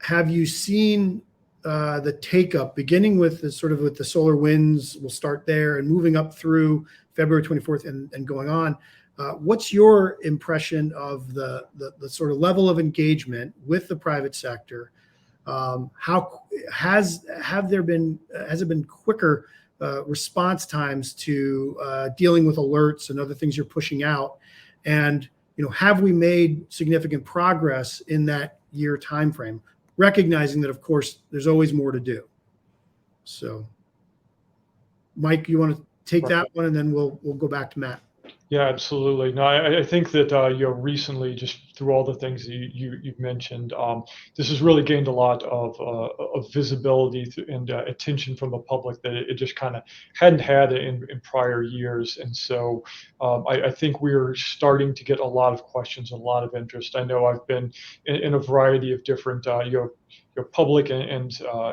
Speaker 1: have you seen the take-up, beginning with the SolarWinds, we'll start there, and moving up through February 24th and going on? What's your impression of the sort of level of engagement with the private sector? Has it been quicker response times to dealing with alerts and other things you're pushing out? And have we made significant progress in that year timeframe? Recognizing that, of course, there's always more to do. So, Mike, you want to take that one, and then we'll go back to Matt.
Speaker 3: Yeah, absolutely. No, I think that recently, just through all the things that you've mentioned, this has really gained a lot of visibility and attention from the public that it just kind of hadn't had in prior years. And so I think we're starting to get a lot of questions, a lot of interest. I know I've been in a variety of different public and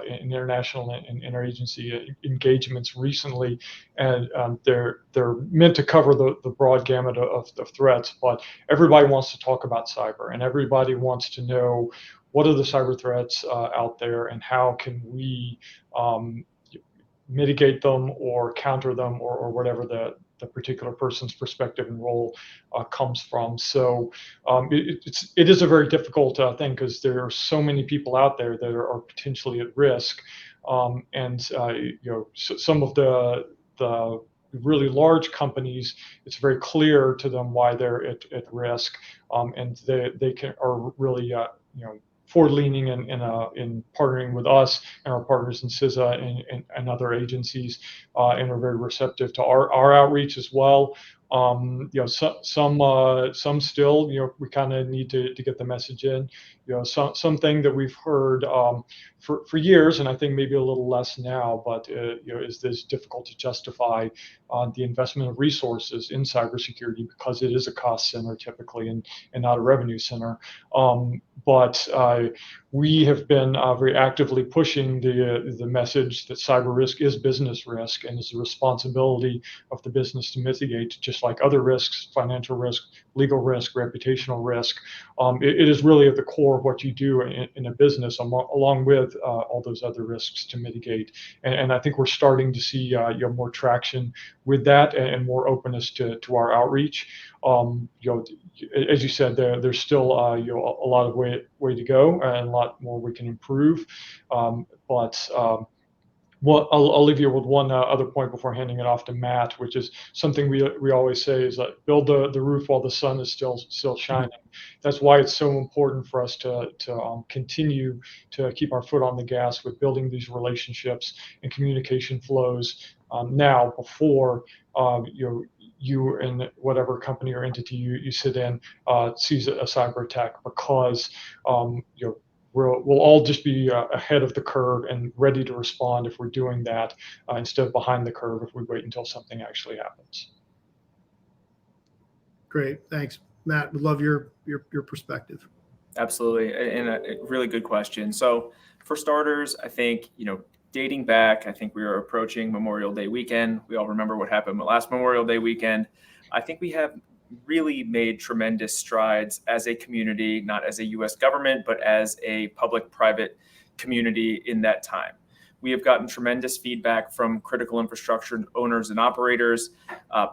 Speaker 3: international and interagency engagements recently, and they're meant to cover the broad gamut of threats, but everybody wants to talk about cyber, and everybody wants to know what are the cyber threats out there, and how can we mitigate them or counter them, or whatever the particular person's perspective and role comes from. So it is a very difficult thing, because there are so many people out there that are potentially at risk, and some of the really large companies, it's very clear to them why they're at risk, and they are really forward-leaning in partnering with us and our partners in Cisa and other agencies, and are very receptive to our outreach as well. Some still, we kind of need to get the message in. Something that we've heard for years, and I think maybe a little less now, but is this difficult to justify the investment of resources in cybersecurity, because it is a cost center typically, and not a revenue center. But we have been very actively pushing the message that cyber risk is business risk, and is the responsibility of the business to mitigate, just like other risks: financial risk, legal risk, reputational risk. It is really at the core of what you do in a business, along with all those other risks to mitigate. And I think we're starting to see more traction with that, and more openness to our outreach. As you said, there's still a lot of way to go, and a lot more we can improve. But I'll leave you with one other point before handing it off to Matt, which is something we always say, is that build the roof while the sun is still shining. That's why it's so important for us to continue to keep our foot on the gas with building these relationships and communication flows now, before you and whatever company or entity you sit in sees a cyber attack, because we'll all just be ahead of the curve and ready to respond if we're doing that, instead of behind the curve if we wait until something actually happens.
Speaker 1: Great, thanks, Matt. Would love your perspective.
Speaker 4: Absolutely, and a really good question. So, for starters, I think dating back, I think we were approaching Memorial Day weekend. We all remember what happened last Memorial Day weekend. I think we have really made tremendous strides as a community, not as a U.S. government, but as a public-private community in that time. We have gotten tremendous feedback from critical infrastructure owners and operators,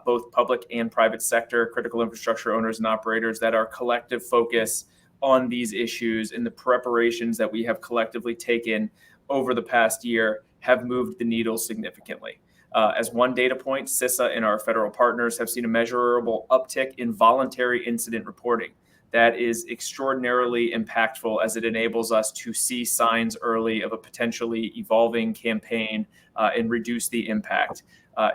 Speaker 4: both public and private sector critical infrastructure owners and operators, that our collective focus on these issues and the preparations that we have collectively taken over the past year have moved the needle significantly. As one data point, Cisa and our federal partners have seen a measurable uptick in voluntary incident reporting. That is extraordinarily impactful, as it enables us to see signs early of a potentially evolving campaign and reduce the impact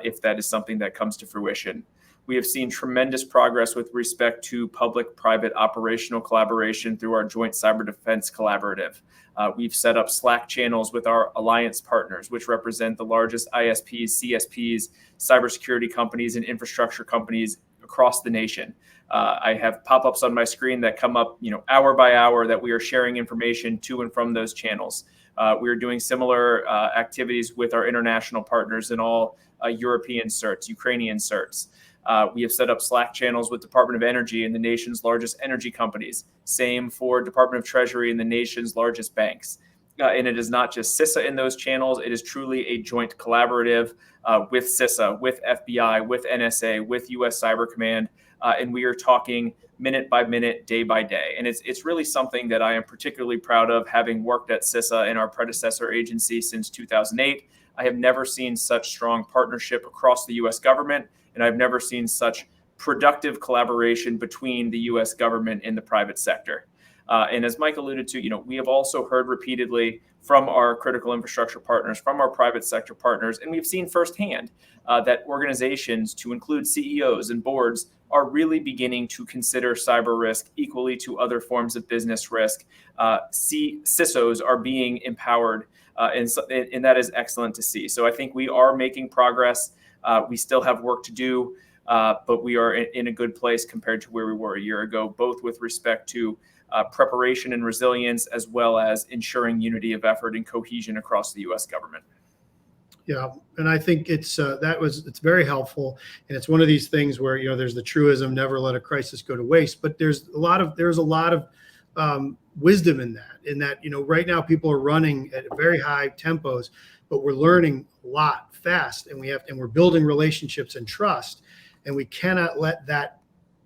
Speaker 4: if that is something that comes to fruition. We have seen tremendous progress with respect to public-private operational collaboration through our Joint Cyber Defense Collaborative. We've set up Slack channels with our alliance partners, which represent the largest ISPs, CSPs, cybersecurity companies, and infrastructure companies across the nation. I have pop-ups on my screen that come up, hour by hour, that we are sharing information to and from those channels. We are doing similar activities with our international partners in all European certs, Ukrainian certs. We have set up Slack channels with Department of Energy and the nation's largest energy companies. Same for Department of Treasury and the nation's largest banks. And it is not just Cisa in those channels. It is truly a joint collaborative with Cisa, with FBI, with NSA, with U.S. Cyber Command. And we are talking minute by minute, day by day. And it's really something that I am particularly proud of, having worked at Cisa in our predecessor agency since 2008. I have never seen such strong partnership across the U.S. government, and I've never seen such productive collaboration between the U.S. government and the private sector. And as Mike alluded to, we have also heard repeatedly from our critical infrastructure partners, from our private sector partners, and we've seen firsthand that organizations, to include CEOs and boards, are really beginning to consider cyber risk equally to other forms of business risk. CISOs are being empowered, and that is excellent to see. So I think we are making progress. We still have work to do, but we are in a good place compared to where we were a year ago, both with respect to preparation and resilience, as well as ensuring unity of effort and cohesion across the U.S. government.
Speaker 1: Yeah, and I think it's very helpful, and it's one of these things where there's the truism, never let a crisis go to waste. But there's a lot of wisdom in that. Right now people are running at very high tempos, but we're learning a lot fast, and we're building relationships and trust, and we cannot let that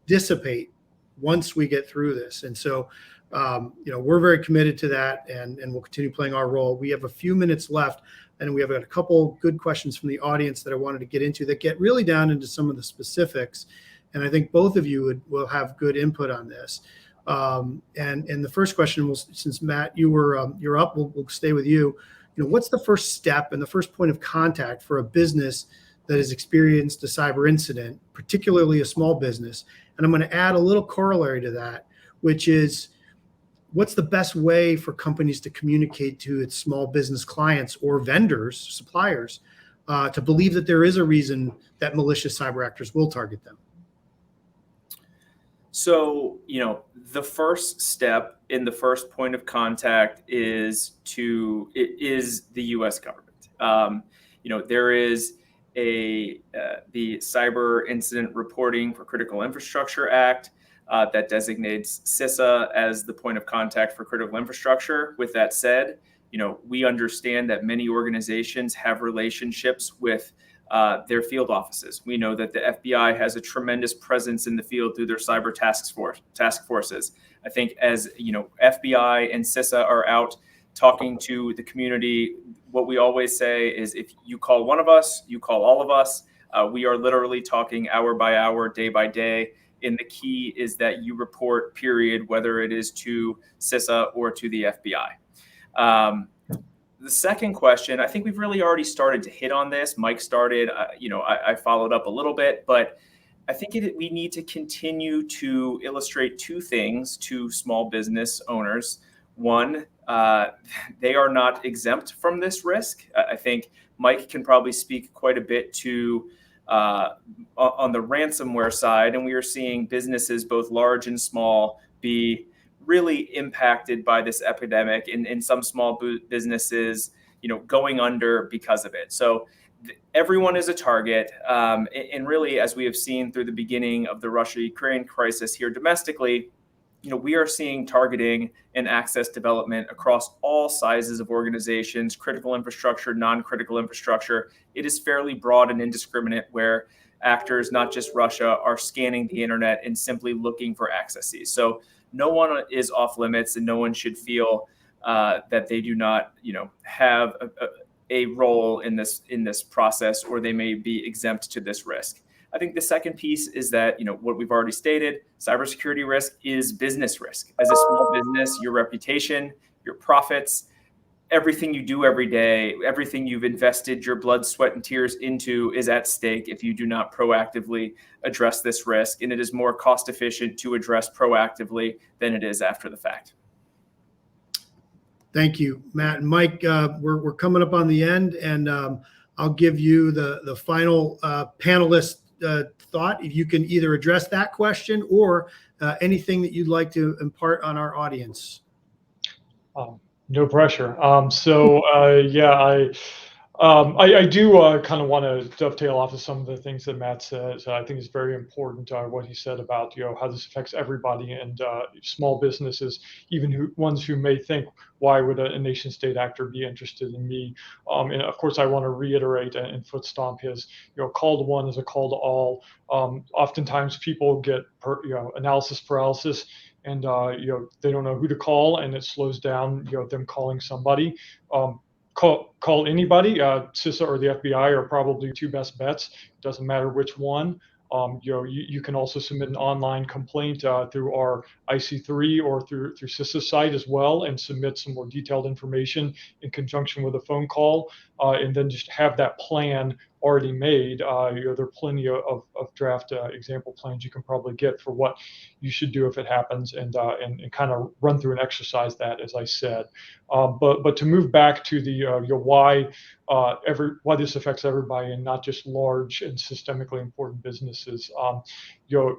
Speaker 1: dissipate once we get through this. And so, we're very committed to that, and we'll continue playing our role. We have a few minutes left, and we have a couple good questions from the audience that I wanted to get into that get really down into some of the specifics. And I think both of you will have good input on this. And the first question was, since Matt, you're up, we'll stay with you. What's the first step and the first point of contact for a business that has experienced a cyber incident, particularly a small business? And I'm going to add a little corollary to that, which is, what's the best way for companies to communicate to its small business clients or vendors, suppliers, to believe that there is a reason that malicious cyber actors will target them?
Speaker 4: So, the first step in the first point of contact is the U.S. government. There is the Cyber Incident Reporting for Critical Infrastructure Act that designates CISA as the point of contact for critical infrastructure. With that said, we understand that many organizations have relationships with their field offices. We know that the FBI has a tremendous presence in the field through their cyber task forces. I think as FBI and CISA are out talking to the community, what we always say is, if you call one of us, you call all of us. We are literally talking hour by hour, day by day. And the key is that you report, period, whether it is to CISA or to the FBI. The second question, I think we've really already started to hit on this. Mike started, I followed up a little bit, but I think we need to continue to illustrate two things to small business owners. One, they are not exempt from this risk. I think Mike can probably speak quite a bit to on the ransomware side, and we are seeing businesses, both large and small, be really impacted by this epidemic, and some small businesses, going under because of it. So everyone is a target. And really, as we have seen through the beginning of the Russia-Ukraine crisis here domestically, we are seeing targeting and access development across all sizes of organizations, critical infrastructure, non-critical infrastructure. It is fairly broad and indiscriminate, where actors, not just Russia, are scanning the internet and simply looking for accesses. So no one is off limits, and no one should feel that they do not, have a role in this process, or they may be exempt to this risk. I think the second piece is that, what we've already stated, cybersecurity risk is business risk. As a small business, your reputation, your profits, everything you do every day, everything you've invested your blood, sweat, and tears into is at stake if you do not proactively address this risk. And it is more cost efficient to address proactively than it is after the fact.
Speaker 1: Thank you, Matt and Mike. We're coming up on the end, and I'll give you the final panelist thought. If you can either address that question or anything that you'd like to impart on our audience.
Speaker 3: No pressure. I do kind of want to dovetail off of some of the things that Matt said. I think it's very important what he said about how this affects everybody, and small businesses, even ones who may think, why would a nation state actor be interested in me? And of course, I want to reiterate and foot stomp his, call to one is a call to all. Oftentimes people get analysis paralysis, and they don't know who to call, and it slows down them calling somebody. Call anybody. CISA or the FBI are probably two best bets. It doesn't matter which one. You can also submit an online complaint through our IC3 or through Cisa site as well, and submit some more detailed information in conjunction with a phone call, and then just have that plan already made. There are plenty of draft example plans you can probably get for what you should do if it happens, and kind of run through and exercise that, as I said. But to move back to the why this affects everybody and not just large and systemically important businesses.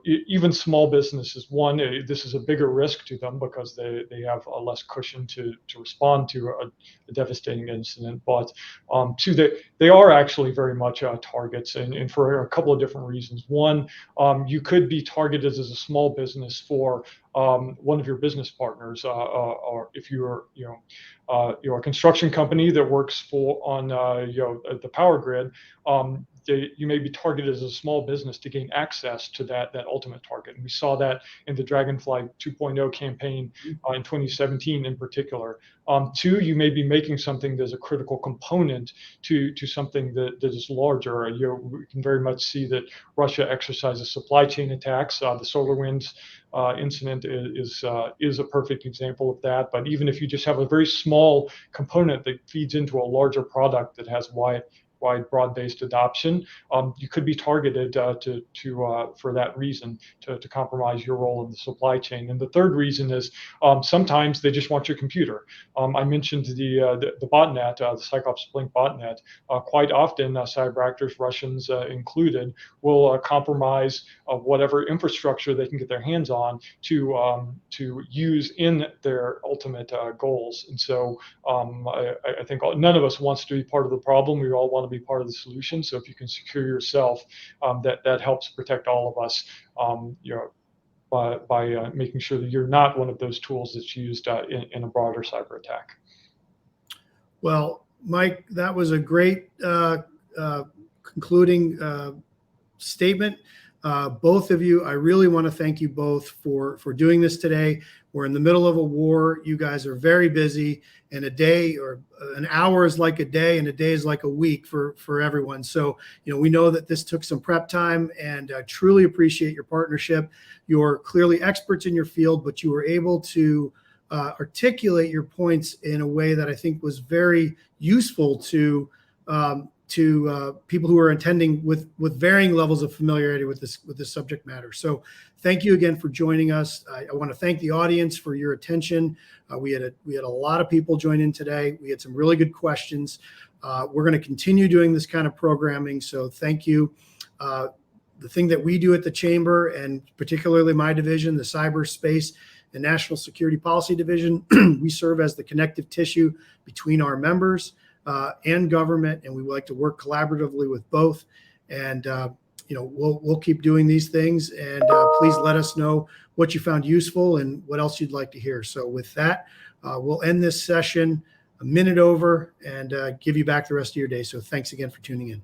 Speaker 3: Even small businesses, one, this is a bigger risk to them because they have a less cushion to respond to a devastating incident. But two, they are actually very much targets, and for a couple of different reasons. One, you could be targeted as a small business for one of your business partners, or if you're a construction company that works on the power grid, you may be targeted as a small business to gain access to that ultimate target. And we saw that in the Dragonfly 2.0 campaign in 2017 in particular. Two, you may be making something that's a critical component to something that is larger. We can very much see that Russia exercises supply chain attacks. The SolarWinds incident is a perfect example of that. But even if you just have a very small component that feeds into a larger product that has wide broad-based adoption, you could be targeted for that reason to compromise your role in the supply chain. And the third reason is sometimes they just want your computer. I mentioned the botnet, the Cyclops Blink botnet. Quite often, cyber actors, Russians included, will compromise whatever infrastructure they can get their hands on to use in their ultimate goals. And so I think none of us wants to be part of the problem. We all want to be part of the solution. So if you can secure yourself, that helps protect all of us, by making sure that you're not one of those tools that's used in a broader cyber attack.
Speaker 1: Well, Mike, that was a great concluding statement. Both of you, I really want to thank you both for doing this today. We're in the middle of a war. You guys are very busy, and a day or an hour is like a day, and a day is like a week for everyone. So, we know that this took some prep time, and truly appreciate your partnership. You're clearly experts in your field, but you were able to articulate your points in a way that I think was very useful to people who are attending with varying levels of familiarity with this subject matter. So thank you again for joining us. I want to thank the audience for your attention. We had a lot of people join in today. We had some really good questions. We're going to continue doing this kind of programming. So thank you. The thing that we do at the Chamber, and particularly my division, the Cyberspace and National Security Policy Division, we serve as the connective tissue between our members and government, and we like to work collaboratively with both. And we'll keep doing these things. And please let us know what you found useful and what else you'd like to hear. So with that, we'll end this session a minute over and give you back the rest of your day. So thanks again for tuning in.